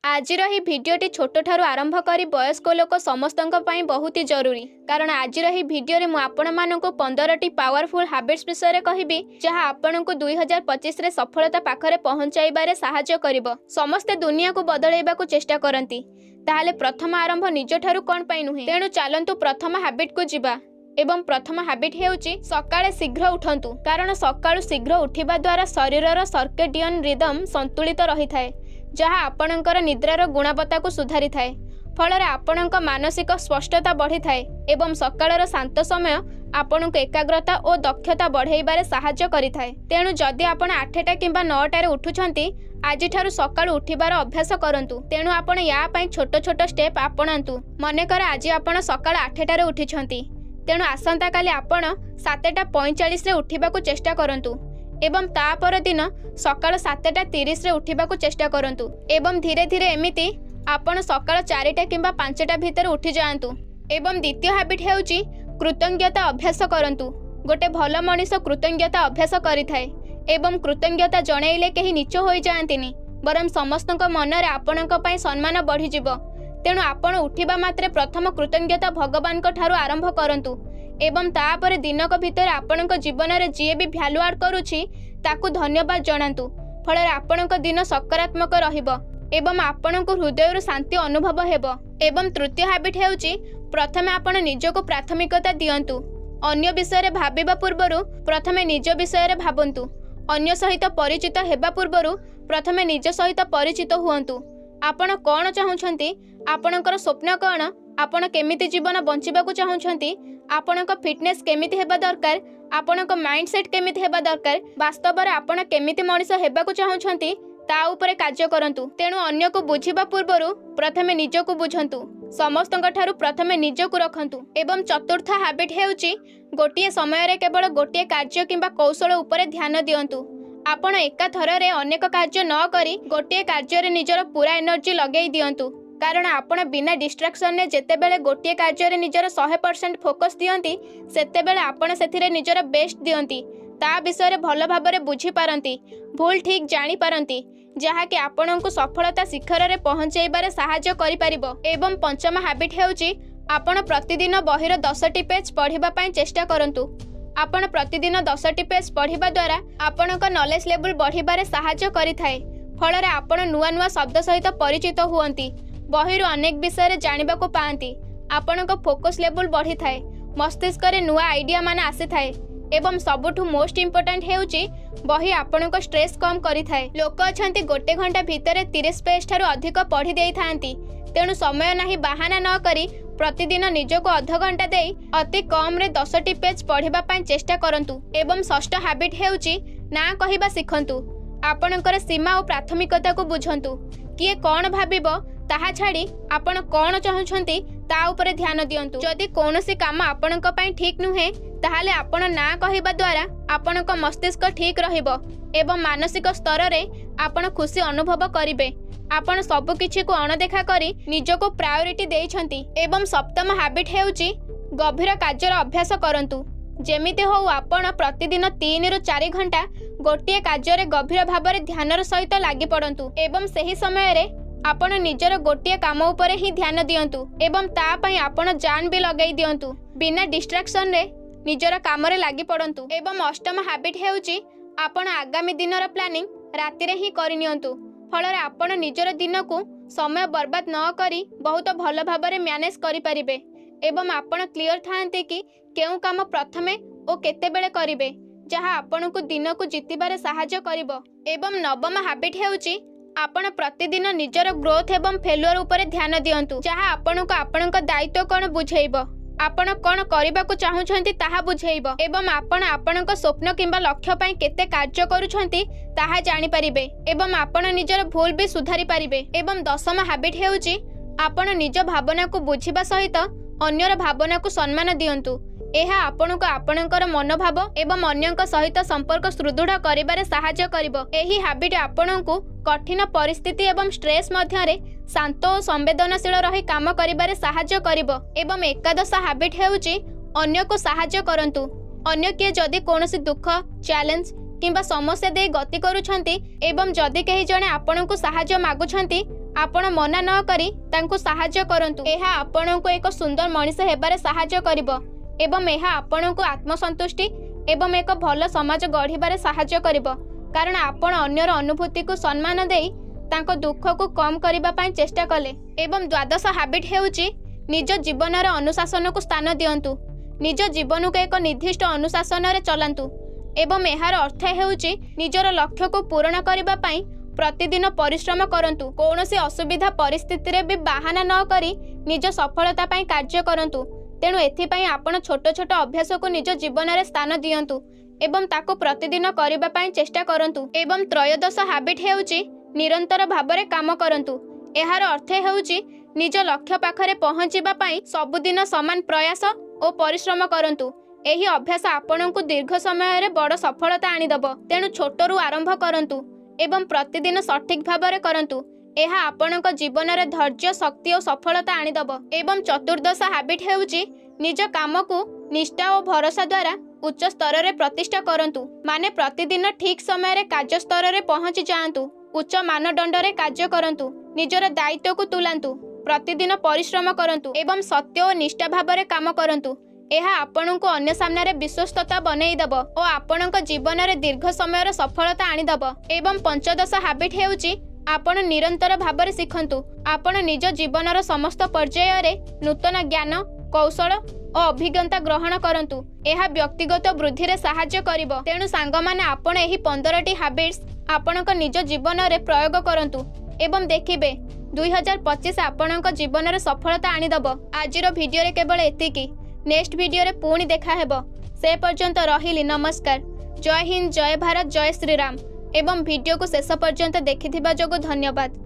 आजिर ही भिडियोटी छोट ठारू आरंभ करी वयस्क लोक समस्त बहुत ही जरूरी कारण आजिर ही भिडियो मु आपण मानक 15टी पावरफुल हैबिट्स विषय कहबी जहाँ आपण को 2025 रे सफलता पाखरे पहुंचाइबारे सहायता करिवो। समस्ते दुनिया को बदलैबा को चेष्टा करंती ताहाले प्रथम आरंभ निज ठारू कोन पई नुहे। तेणु चलंतु प्रथम हैबिट को जिबा एवं प्रथम हैबिट हेउची सकाळे शीघ्र उठंतु कारण सकाळु शीघ्र उठिबा द्वारा शरीरर सर्केडियन रिदम संतुलित रही थाए जहाँ आपणकर निद्रार गुणवत्ता को सुधारी थाए फल आपणक मानसिक स्पष्टता बढ़ी थाए एवं सकाळर शांत समय आपणक एकाग्रता और दक्षता बढ़ाइबारे सहायता करिथाए। तेणु जदि आपण 8टा किंबा 9टारे उठुछंती आज ठारू सकाळु उठिबार अभ्यास करंतु। तेणु आपण या पई छोट छोट स्टेप आपणांतु। मनेकर आज आपण सकाळ 8टारे उठिछंती तेणु आसंता काली आपण 7:45 रे उठिबाकू चेष्टा करंतु एवं तापर दिन सकाळ 7:30 रे उठिबाकू चेष्टा करंतु एवं धीरे धीरे एमिति आपण सकाळ 4टा किंबा 5टा भितर उठी जाआंतु। एवं द्वितीय हैबिट हेउची कृतज्ञता अभ्यास करंतु। गोटे भल मनीष कृतज्ञता अभ्यास करिथाए एवं कृतज्ञता जणाइले केही नीच होई जाआंतिनी बरम समस्तक मनरे आपणक पई सम्मान बढ़ी जिवो। तेणु आपण उठिबा मात्रे प्रथम कृतज्ञता भगवान को ठारू आरंभ करंतु एवं तापर दिनक भितर आपणक जीवन रे जे भी भ्यालु आड करूछि ताकू धन्यवाद जणांतु फल आपणक दिन सकारात्मक रहिबो एवं आपणक हृदय शांति अनुभव हेबो। एवं तृतीय हैबिट हेउछि प्रथमे आपण निजको प्राथमिकता दियंतु। अन्य विषय भाबिबा पूर्वरु प्रथमे निज विषय भाबंतु। अन्य सहित परिचित हेबा पूर्वरु प्रथमे निज सहित परिचित हुअंतु। आपण कोन चाहुछंती आपणकर स्वप्न कोन आपण केमिति जीवन बंचिबाकू चाहुछंती आपणक फिटनेस केमिति हेबा दरकार आपणक माइंडसेट केमिति हेबा दरकार वास्तव रे आपण केमिति मनीष हेबाकू चाहुछंती ता उपरे कार्य करंतु। तेणु अन्य को बुझिबा पूर्वरु प्रथमे निजको बुझंतु समस्तंक ठारू प्रथमे निजको रखंतु। एवं चतुर्थ हैबिट हेउची गोटिए समय रे केवल गोटिए कार्य किंबा कौशल उपरे ध्यान दियंतु। आपण एका थररे अनेक कार्य न करी गोटिए कार्य रे निजर पूरा एनर्जी लगेई दियंतु कारण आपण बिना डिस्ट्रैक्शन ने जेतेबेले गोटिए कार्य रे निजर 100% फोकस दियंती सेतेबेले आपण सेथिरे निजर बेस्ट दियंती ता विषय भल भाबरे बुझी पारंती भूल ठीक जानी पारंती जहाँ कि आपणको सफलता शिखर रे पहुंचाइबारे सहायता करि परिबो। एवं पंचम हैबिट हेउची आपण प्रतिदिन बहिर 10टी पेज पढ़िबा पई चेष्टा करंतु। आपण प्रतिदिन 10टी पेज पढ़िबा द्वारा आपणक नॉलेज लेवल बढ़िबारे सहायता करिथाए फल रे आपण नुआ नुआ शब्द सहित परिचित हुअंती बहिर अनेक विषय जानिबा को पाआंती आपणक फोकस लेवल बढ़ी थाए मस्तिष्क रे नुआ आइडिया माने आसी थाए एवं सबुठु मोस्ट इम्पोर्टेंट हेउची बही आपणक स्ट्रेस कम करि थाए। लोक अछंती गोटे घंटा भितर 30 पेज ठारू अधिक पढ़ी देई थांती तेणु समय नाही बहाना न करी प्रतिदिन निजको अध घंटा देई अति कम रे 10टी पेज पढ़िबा पई चेष्टा करंतु। एवं षष्ठ हैबिट हेउची ना कहिबा सिखंतु। आपणकर सीमा और प्राथमिकता को बुझंतु किए कौन भाबिबो ताहा छाड़ी आपण कौन चाहुछंती ता उपरे ध्यान दियंतु। जदि कोनोसी काम आपणक पई ठीक नुहे ताहाले आपण ना कहिबा द्वारा आपणक मस्तिष्क ठीक रहिबो एवं मानसिक स्तर रे आपण खुशी अनुभव करिवे। आपण सब किछि को अणदेखा करी निजको प्रायोरिटी देइछंती। एवं सप्तम हैबिट हेउची गभीर कार्यर अभ्यास करंतु। जेमिति हो आपण प्रतिदिन 3 रु 4 घंटा गोटिए कार्य गभीर भाव ध्यानर सहित लागि पड़ंतु एवं सही समय रे आपण निजर गोटिए काम उपरे ही ध्यान दियंतु एवं ता पई आपण जान भी लगेई दियंतु बिना डिस्ट्रैक्शन रे निजर काम रे लागि पड़ंतु। एवं अष्टम हैबिट हेउची आपण आगामी दिनर प्लानिंग राति रे ही करि नियंतु फल रे आपण निजर दिन को समय बर्बाद न करी बहुत भल भाव रे मैनेज करि परिबे एवं आपण क्लियर थांते कि केउ काम प्रथमे ओ केते बेले करिवे जहाँ आपण को दिन को जितिबारे सहायता करिवो। एवं नवम हैबिट हेउची आपण प्रतिदिन निजर ग्रोथ एवं फेल्युअर उपरे ध्यान दियंतु जहाँ आपण को आपणक दायित्व कोन बुझेइबो आपण कोन करिबाकू चाहुछंती ताहा बुझेइबो एवं आपण आपणक स्वप्न किंबा लक्ष्य पई केते कार्य करूछंती ताहा जानि परिबे एवं आपण निजर भूल भी सुधारी परिबे। एवं दशम हैबिट हेउची आपण निज भावना को बुझिबा सहित अन्यर भावना को सम्मान दियंतु। एहा आपणको आपणकर मनोभाव एवं अन्यक सहित संपर्क सुदृढ़ करिबारे सहायता करिवो। एही हैबिट आपणको कठिन परिस्थिति एवं स्ट्रेस मध्यरे शांत और संवेदनशील रही काम करिबारे सहायता करिवो। एवं एकादश हैबिट हेउची अन्य को सहायता करंतु। अन्य किए जदि कोनोसी दुख चैलेंज किंबा समस्या दे गति करूछंती एवं जदि केही जणे आपणको सहायता मागुछंती आपण मना न करी तांकु साहाय्य करंतु। एहा आपणको एक सुंदर मनीष हेबारे साहाय्य करिबो एवं एहा आपणको आत्मसंतुष्टि एवं एक भल समाज गढ़िबारे साहाय्य करिबो, कारण आपण अन्यर अनुभूति को सम्मान देई तांको दुख को कम करिबा पई चेष्टा कले। एवं द्वादश हैबिट हेउची निज जीवन अनुशासन को स्थान दियंतु। निज जीवन को एक निर्दिष्ट अनुशासन रे चलांतु एवं एहार अर्थ हेउची निजर लक्ष्य को पूर्ण करिबा पई प्रतिदिन परिश्रम करंतु। कौनसी असुविधा परिस्थिति रे भी बाहाना न करी निज सफलता पई कार्य करंतु। तेणु एथिपई आपण छोट छोट अभ्यास को निज जीवन रे स्थान दियंतु एवं ताको प्रतिदिन करिबा पई चेष्टा करंतु। एवं त्रयोदश हैबिट हेउची निरंतर भाबरे काम करंतु। एहार अर्थ हेउची निज लक्ष्य पाखरे पहुंचीबा पई सबुदिन समान प्रयास और परिश्रम करंतु। एही अभ्यास आपणको दीर्घ समय रे बड़ सफलता आनिदब। तेणु छोटरू आरंभ करंतु एवं प्रतिदिन सठिक भाबरे करंतु। एहा आपणको जीवन रे धैर्य शक्ति और सफलता आनिदब। एवं चतुर्दश हैबिट हेउची निज काम को निष्ठा और भरोसा द्वारा उच्च स्तर रे प्रतिष्ठा करंतु। माने प्रतिदिन ठीक समय रे कार्य स्तर रे पहुंची जांतु, उच्च मानदंड रे कार्य करंतु, निजर दायित्व को तुलांतु, प्रतिदिन परिश्रम करंतु एवं सत्य और निष्ठा भाबरे काम करंतु। एहा आपणको अन्य सामने रे विश्वस्तता बनैदब और आपणको जीवन रे दीर्घ समय रे सफलता आनिदब। एवं पंचदश हैबिट हेउची आपण निरंतर भाबरे शिखंतु। आपण निज जीवनर समस्त पर्याय रे नूतन ज्ञान कौशल और अभिज्ञता ग्रहण करंतु। एहा व्यक्तिगत वृद्धि रे सहाय्य करिवो। तेणु सांग माने आपण एही 15टी हैबिट्स आपणको निज जीवन रे प्रयोग करंतु एवं देखिबे 2025 आपणको जीवन रे सफलता आनिदब। आजिर वीडियो रे केवल एतिकी। नेक्स्ट वीडियो रे पुणी देखा हेबो। से पर्यंत रहिली नमस्कार। जय हिंद, जय भारत, जय श्रीराम। एवं वीडियो को शेष पर्यंत देखिथिबा जोगु धन्यवाद।